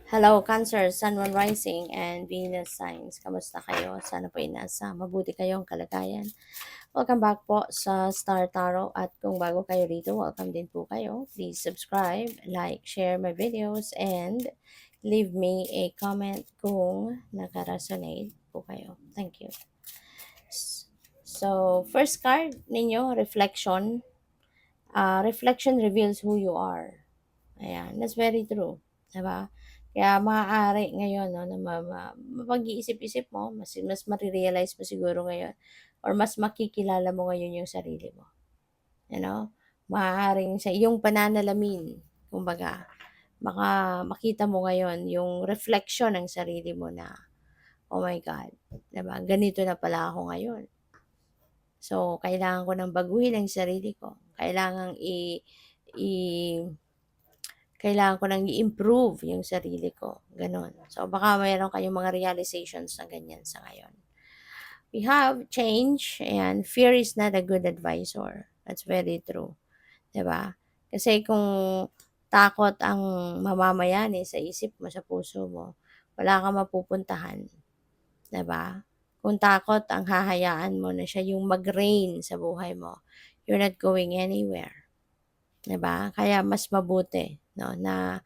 Hello, Cancer, Sun, Moon Rising, and Venus Signs. Kamusta kayo? Sana po ay nasa mabuti kayong kalagayan. Welcome back po sa Star Tarot at kung bago kayo rito, welcome din po kayo. Please subscribe, like, share my videos, and leave me a comment kung nakaresonate po kayo. Thank you. So, first card ninyo, reflection. Reflection reveals who you are. Ayan, that's very true. Diba? Kaya maaari ngayon no, na mapag-iisip-isip mo, mas marirealize mo siguro ngayon or mas makikilala mo ngayon yung sarili mo. You know? Maaaring sa iyong pananalamin, kumbaga, makita mo ngayon yung reflection ng sarili mo na, oh my God, diba? Ganito na pala ako ngayon. So, kailangan ko nang baguhin ang sarili ko. I kailangan ko nang i-improve yung sarili ko, gano'n. So, baka mayroon kayong mga realizations na ganyan sa ngayon. We have change, and fear is not a good advisor. That's very true, 'di ba? Kasi kung takot ang mamamayani sa isip mo, sa puso mo, wala kang mapupuntahan, 'di ba? Kung takot ang hahayaan mo na siya yung mag-reign sa buhay mo, you're not going anywhere, 'di ba? Kaya mas mabuti, no, na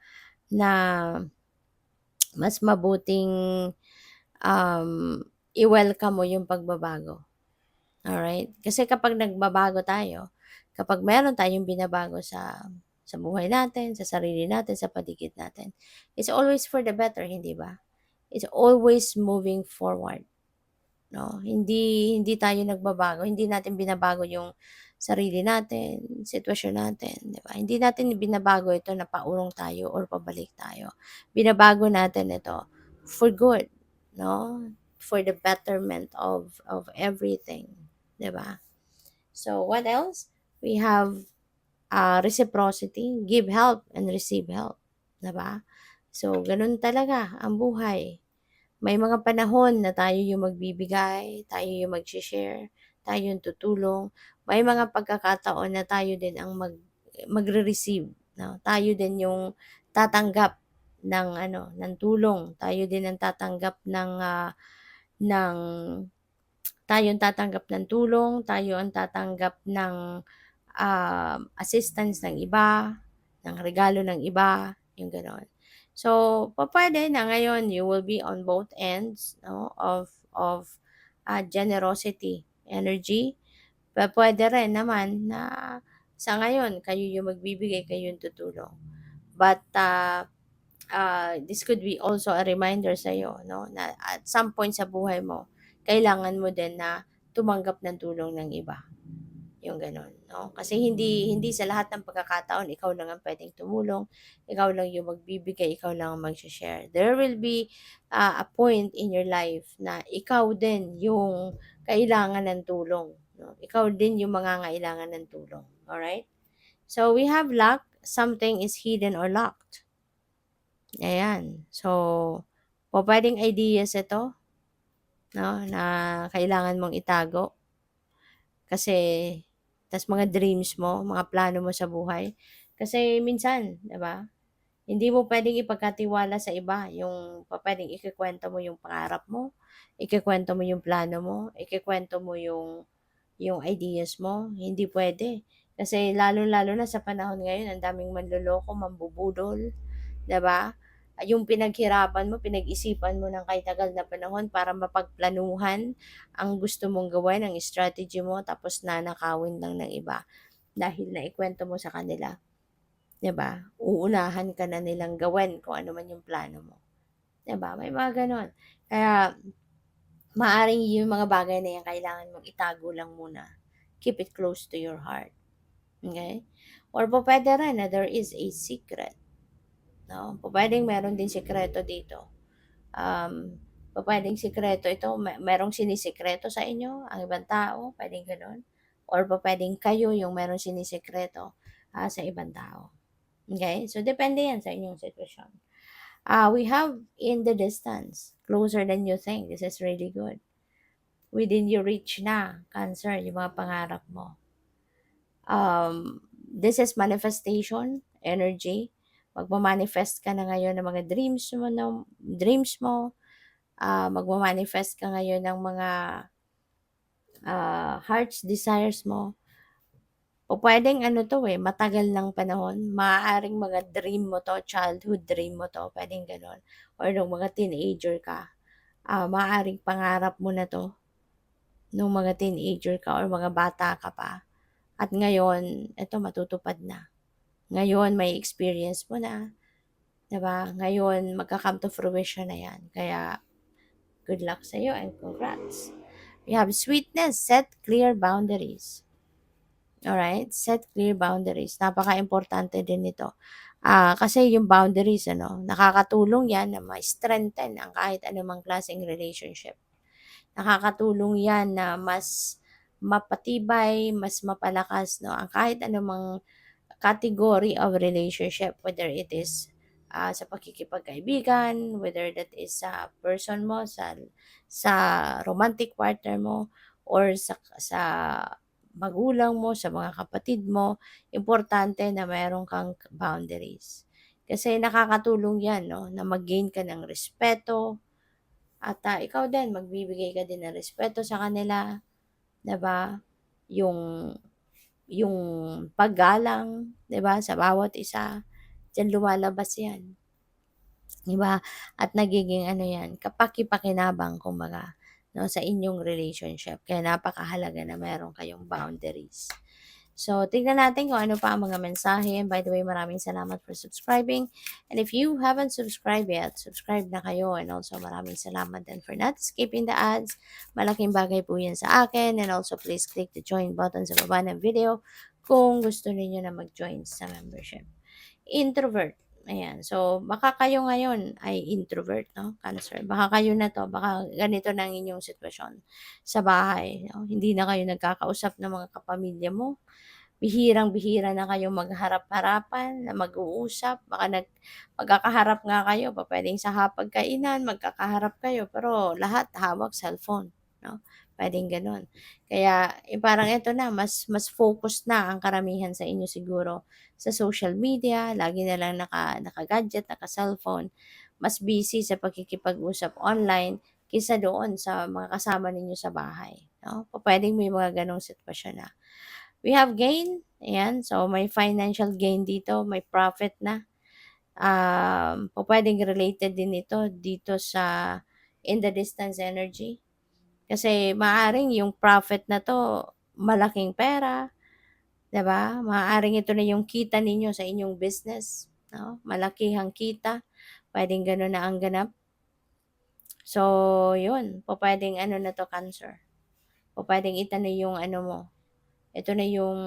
mas mabuting i-welcome mo yung pagbabago. Alright? Kasi kapag nagbabago tayo, kapag meron tayong binabago sa buhay natin, sa sarili natin, sa paligid natin, it's always for the better, hindi ba? It's always moving forward. No? Hindi tayo nagbabago, hindi natin binabago yung sarili natin, sitwasyon natin, di ba? Hindi natin binabago ito na paurong tayo or pabalik tayo. Binabago natin ito for good, no? For the betterment of everything, di ba? So, what else? We have reciprocity, give help and receive help, di ba? So, ganun talaga ang buhay. May mga panahon na tayo yung magbibigay, tayo yung mag-share, tayo yung tutulong. May mga pagkakataon na tayo din ang magre-receive, no? Tayo din yung tatanggap ng ng tulong. Tayo din ang tatanggap ng tayo ang tatanggap ng tulong, tayo ang tatanggap ng assistance ng iba, ng regalo ng iba, yung gano'n. So, pupuwede na ngayon you will be on both ends, no, of generosity, energy. Pupuwede rin naman na sa ngayon kayo yung magbibigay, kayo yung tutulong. But, this could be also a reminder sa'yo 'no, na at some point sa buhay mo, kailangan mo din na tumanggap ng tulong ng iba. Yung gano'n, 'no? Kasi hindi hindi sa lahat ng pagkakataon ikaw lang ang puwedeng tumulong, ikaw lang yung magbibigay, ikaw lang ang magse-share. There will be, a point in your life na ikaw din yung kailangan ng tulong, 'no? Ikaw din yung mangangailangan ng tulong, alright? So, we have luck, something is hidden or locked. Ayan. So, pupuwedeng ideas ito, 'no, na kailangan mong itago. Kasi tas mga dreams mo, mga plano mo sa buhay. Kasi minsan, 'di ba, hindi mo puwedeng ipagkatiwala sa iba yung pupuwedeng ikukuwento mo yung pangarap mo, ikukuwento mo yung plano mo, ikukuwento mo yung ideas mo, hindi puwede. Kasi lalong-lalo na sa panahon ngayon ang daming manloloko, mambubudol, 'di ba? Yung pinaghirapan mo, pinag-isipan mo ng kahit na panahon para mapagplanuhan ang gusto mong gawin, ang strategy mo, tapos nanakawin lang ng iba dahil naikwento mo sa kanila, 'di ba? Uunahan ka na nilang gawin kung ano man yung plano mo, 'di ba? May mga gano'n. Kaya maaring yung mga bagay na yan kailangan mong itago lang muna. Keep it close to your heart, okay? Or pupuwede rin na there is a secret, 'no? Pupuwedeng meron din sikreto dito. Pupuwedeng sikreto ito, merong sinisikreto sa inyo ang ibang tao, puwedeng gano'n. Or pupuwedeng kayo yung merong sinisikreto, sa ibang tao, okay? So, depende yan sa inyong sitwasyon. We have in the distance, closer than you think. This is really good. Within your reach na, Cancer, yung mga pangarap mo. This is manifestation, energy. magma-manifest ka na ngayon ng mga dreams mo, magma-manifest ka ngayon ng mga heart's desires mo. Pupuwedeng ano 'to, matagal ng panahon, maaaring mga dream mo 'to, childhood dream mo 'to, puwedeng gano'n or nung mga teenager ka, maaaring pangarap mo na 'to nung mga teenager ka or mga bata ka pa at ngayon eto matutupad na. Ngayon may experience mo na, 'di ba? Ngayon magka-come to fruition na 'yan, kaya good luck sa'yo and congrats. We have sweetness, set clear boundaries. Alright, set clear boundaries, napakaimportante din nito. Kasi yung boundaries ano, nakakatulong 'yan na ma-strengthen ang kahit anumang klaseng relationship. Nakakatulong 'yan na mas mapatibay, mas mapalakas 'no, ang kahit anumang category of relationship, whether it is, sa pakikipagkaibigan, whether that is sa person mo, sa romantic partner mo, or sa magulang mo, sa mga kapatid mo, importante na mayroon kang boundaries. Kasi nakakatulong 'yan 'no, na mag-gain ka ng respeto at, ikaw din magbibigay ka din ng respeto sa kanila, 'di ba? Yung yung paggalang, 'di ba, sa bawat isa, diyan lumalabas 'yan, 'di ba? At nagiging ano 'yan, kapaki-pakinabang kumbaga, 'no, sa inyong relationship. Kaya napakahalaga na meron kayong boundaries. So, tignan natin kung ano pa ang mga mensahe. And by the way, maraming salamat for subscribing. And if you haven't subscribed yet, subscribe na kayo. And also, maraming salamat din for not skipping the ads. Malaking bagay po yan sa akin. And also, please click the join button sa baba ng video kung gusto niyo na mag-join sa membership. Introvert. Ayan. So, baka kayo ngayon ay introvert, no? Cancer. Baka kayo na to, baka ganito na ang inyong sitwasyon sa bahay. No? Hindi na kayo nagkakausap ng mga kapamilya mo. Bihirang-bihira na kayong magharap-harapan, na mag-uusap. Baka magkakaharap nga kayo, puwedeng sa hapagkainan, magkakaharap kayo, pero lahat hawak cellphone, no? Puwedeng gano'n. Kaya, parang eto na, mas focus na ang karamihan sa inyo siguro sa social media, lagi na lang naka-gadget, naka-cellphone. Mas busy sa pakikipag-usap online kaysa doon sa mga kasama ninyo sa bahay, 'no? Pupuwedeng may mga gano'ng sitwasyon na. We have gain, ayan. So, may financial gain dito, may profit na. Pupuwedeng related din ito dito sa in the distance energy. Kasi maaaring yung profit na 'to malaking pera, 'di ba? Maaaring ito na yung kita ninyo sa inyong business, 'no? Malakihang kita, puwedeng gano'n na ang ganap. So, yun, pupuwedeng ano na 'to, Cancer, pupuwedeng ito na yung ano mo, ito na yung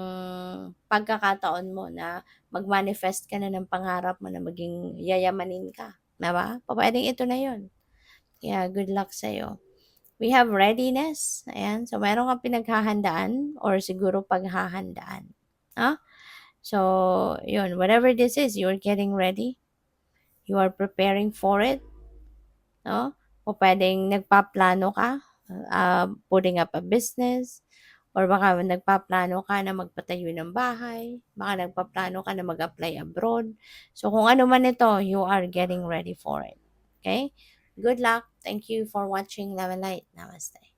pagkakataon mo na mag-manifest ka na ng pangarap mo na maging yayamanin ka, 'di ba? Pupuwedeng ito na yun. Kaya good luck sa'yo. We have readiness, ayan. So, meron kang pinaghahandaan or siguro paghahandaan, ah. So, yun, whatever this is, you're getting ready, you are preparing for it, 'no? Pupuwedeng nagpaplano ka, putting up a business, or baka nagpaplano ka na magpatayo ng bahay, baka nagpaplano ka na mag-apply abroad. So, kung ano man ito, you are getting ready for it, okay? Good luck. Thank you for watching Love and Light. Namaste.